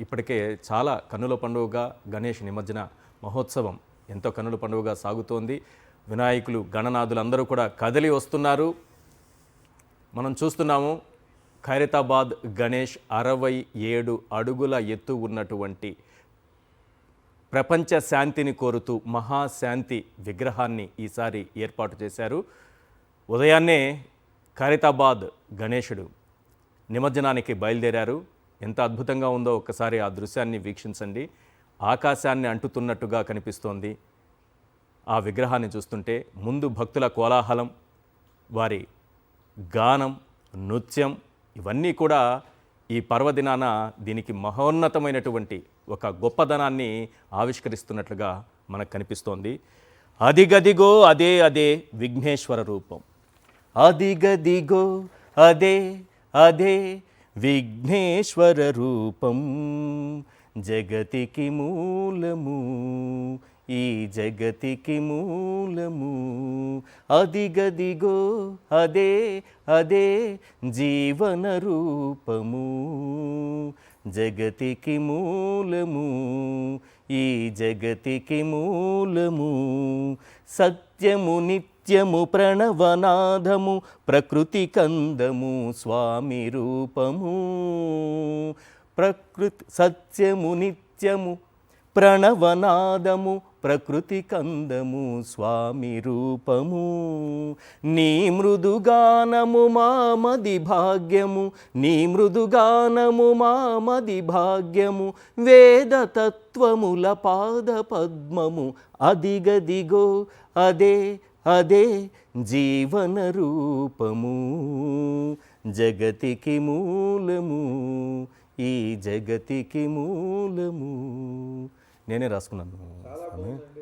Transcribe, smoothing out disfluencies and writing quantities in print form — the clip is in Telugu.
ఇప్పటికే చాలా కన్నుల పండుగగా గణేష్ నిమజ్జన మహోత్సవం ఎంతో కన్నుల పండుగగా సాగుతోంది. వినాయకులు గణనాథులు అందరూ కూడా కదిలి వస్తున్నారు. మనం చూస్తున్నాము ఖైరతాబాద్ గణేష్ 67 అడుగుల ఎత్తు ఉన్నటువంటి ప్రపంచ శాంతిని కోరుతూ మహాశాంతి విగ్రహాన్ని ఈసారి ఏర్పాటు చేశారు. ఉదయాన్నే ఖైరతాబాద్ గణేశుడు నిమజ్జనానికి బయలుదేరారు. ఎంత అద్భుతంగా ఉందో ఒక్కసారి ఆ దృశ్యాన్ని వీక్షించండి. ఆకాశాన్ని అంటుతున్నట్టుగా కనిపిస్తోంది ఆ విగ్రహాన్ని చూస్తుంటే. ముందు భక్తుల కోలాహలం, వారి గానం, నృత్యం ఇవన్నీ కూడా ఈ పర్వదినాన దీనికి మహోన్నతమైనటువంటి ఒక గొప్పదనాన్ని ఆవిష్కరిస్తున్నట్లుగా మనకు కనిపిస్తోంది. అదిగదిగో అదే అదే విఘ్నేశ్వర రూపం, అదిగదిగో అదే అదే విఘ్నేశ్వర రూపం, జగతికి మూలము ఈ జగతికి మూలము, అదిగదిగో అదే అదే జీవన రూపము, జగతికి మూలము ఈ జగతికి మూలము, సత్యము నిత్యము ప్రణవనాదము ప్రకృతి కందము స్వామి రూపము, ప్రకృతి సత్యము నిత్యము ప్రణవనాదము ప్రకృతి కందము స్వామి రూపము, నీ మృదుగానము మామది భాగ్యము, నీ మృదుగానము మామది భాగ్యము, వేదతత్వముల పాద పద్మము, అదిగదిగో అదే అదే జీవన రూపము, జగతికి మూలము ఈ జగతికి మూలము. నేనే రాసుకున్నాను.